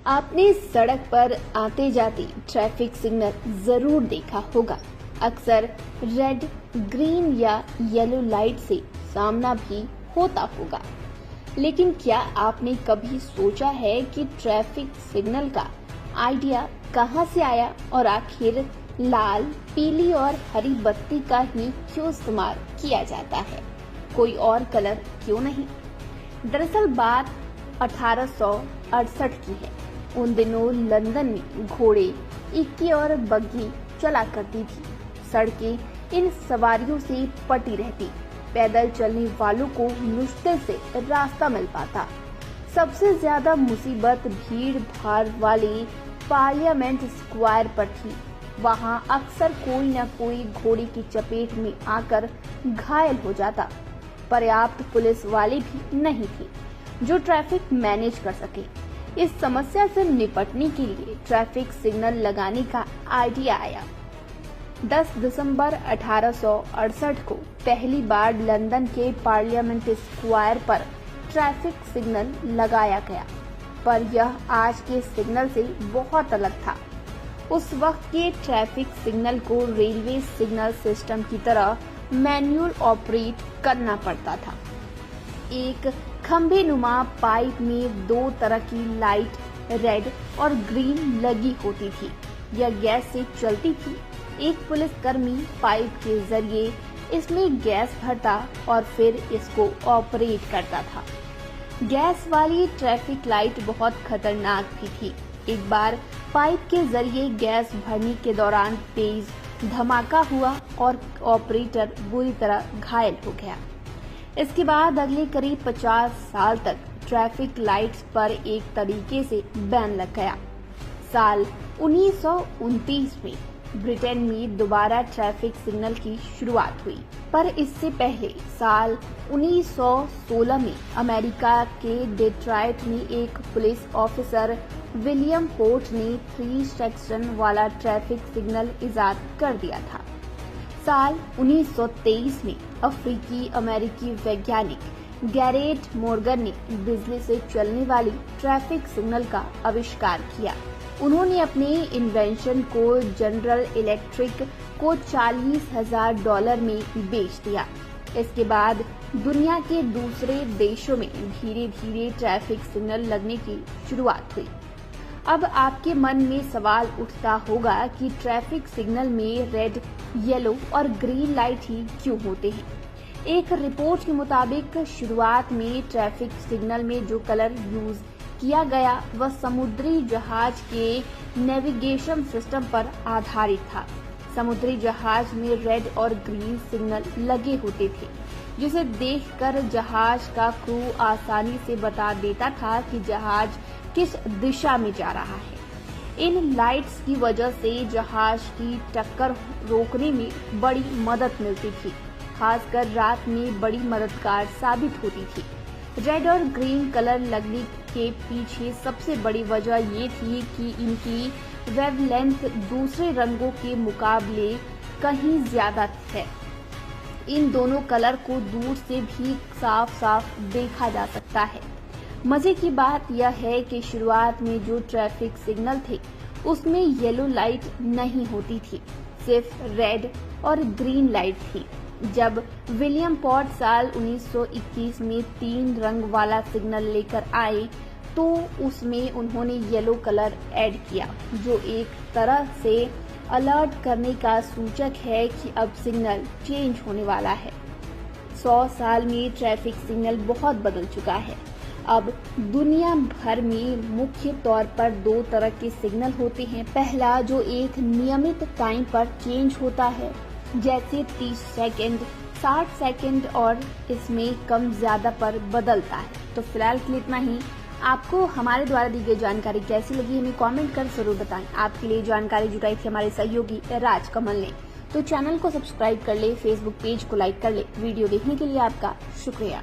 आपने सड़क पर आते जाते ट्रैफिक सिग्नल जरूर देखा होगा। अक्सर रेड, ग्रीन या येलो लाइट से सामना भी होता होगा। लेकिन क्या आपने कभी सोचा है कि ट्रैफिक सिग्नल का आइडिया कहां से आया और आखिर लाल, पीली और हरी बत्ती का ही क्यों इस्तेमाल किया जाता है, कोई और कलर क्यों नहीं? दरअसल बात 1868 की है। उन दिनों लंदन में घोड़े, इक्के और बग्घी चला करती थी। सड़कें इन सवारियों से पटी रहती। पैदल चलने वालों को मुश्किल से रास्ता मिल पाता। सबसे ज्यादा मुसीबत भीड़ भाड़ वाले पार्लियामेंट स्क्वायर पर थी। वहां अक्सर कोई न कोई घोड़े की चपेट में आकर घायल हो जाता। पर्याप्त पुलिस वाले भी नहीं थे जो ट्रैफिक मैनेज कर सके। इस समस्या से निपटने के लिए ट्रैफिक सिग्नल लगाने का आइडिया आया। 10 दिसंबर 1868 को पहली बार लंदन के पार्लियामेंट स्क्वायर पर ट्रैफिक सिग्नल लगाया गया, पर यह आज के सिग्नल से बहुत अलग था। उस वक्त के ट्रैफिक सिग्नल को रेलवे सिग्नल सिस्टम की तरह मैन्युअल ऑपरेट करना पड़ता था। एक खंभे नुमा पाइप में 2 तरह की लाइट, रेड और ग्रीन लगी होती थी। यह गैस से चलती थी। एक पुलिसकर्मी पाइप के जरिए इसमें गैस भरता और फिर इसको ऑपरेट करता था। गैस वाली ट्रैफिक लाइट बहुत खतरनाक भी थी। एक बार पाइप के जरिए गैस भरने के दौरान तेज धमाका हुआ और ऑपरेटर बुरी तरह घायल हो गया। इसके बाद अगले करीब 50 साल तक ट्रैफिक लाइट्स पर एक तरीके से बैन लग गया। साल 1929 में ब्रिटेन में दोबारा ट्रैफिक सिग्नल की शुरुआत हुई, पर इससे पहले साल 1916 में अमेरिका के डेट्रॉइट में एक पुलिस ऑफिसर विलियम पोर्ट ने 3 सेक्शन वाला ट्रैफिक सिग्नल इजाद कर दिया था। साल 1923 में अफ्रीकी अमेरिकी वैज्ञानिक गैरेट मॉर्गन ने बिजली से चलने वाली ट्रैफिक सिग्नल का आविष्कार किया। उन्होंने अपने इन्वेंशन को जनरल इलेक्ट्रिक को $40,000 में बेच दिया। इसके बाद दुनिया के दूसरे देशों में धीरे धीरे ट्रैफिक सिग्नल लगने की शुरुआत हुई। अब आपके मन में सवाल उठता होगा कि ट्रैफिक सिग्नल में रेड, येलो और ग्रीन लाइट ही क्यों होते हैं? एक रिपोर्ट के मुताबिक शुरुआत में ट्रैफिक सिग्नल में जो कलर यूज किया गया वह समुद्री जहाज के नेविगेशन सिस्टम पर आधारित था। समुद्री जहाज में रेड और ग्रीन सिग्नल लगे होते थे, जिसे देखकर जहाज का क्रू आसानी से बता देता था कि जहाज किस दिशा में जा रहा है। इन लाइट्स की वजह से जहाज की टक्कर रोकने में बड़ी मदद मिलती थी, खासकर रात में बड़ी मददगार साबित होती थी। रेड और ग्रीन कलर लगने के पीछे सबसे बड़ी वजह ये थी कि इनकी वेवलेंथ दूसरे रंगों के मुकाबले कहीं ज्यादा है। इन दोनों कलर को दूर से भी साफ साफ देखा जा सकता है। मजे की बात यह है कि शुरुआत में जो ट्रैफिक सिग्नल थे उसमें येलो लाइट नहीं होती थी, सिर्फ रेड और ग्रीन लाइट थी। जब विलियम पॉट साल 1921 में 3 रंग वाला सिग्नल लेकर आए तो उसमें उन्होंने येलो कलर ऐड किया, जो एक तरह से अलर्ट करने का सूचक है कि अब सिग्नल चेंज होने वाला है। 100 साल में ट्रैफिक सिग्नल बहुत बदल चुका है। अब दुनिया भर में मुख्य तौर पर 2 तरह के सिग्नल होते हैं। पहला जो एक नियमित टाइम पर चेंज होता है, जैसे 30 सेकंड, 60 सेकंड और इसमें कम ज्यादा पर बदलता है। तो फिलहाल के लिए इतना ही। आपको हमारे द्वारा दी गई जानकारी कैसी लगी हमें कमेंट कर जरूर बताएं। आपके लिए जानकारी जुटाई थी हमारे सहयोगी राजकमल ने। तो चैनल को सब्सक्राइब कर ले, फेसबुक पेज को लाइक कर ले। वीडियो देखने के लिए आपका शुक्रिया।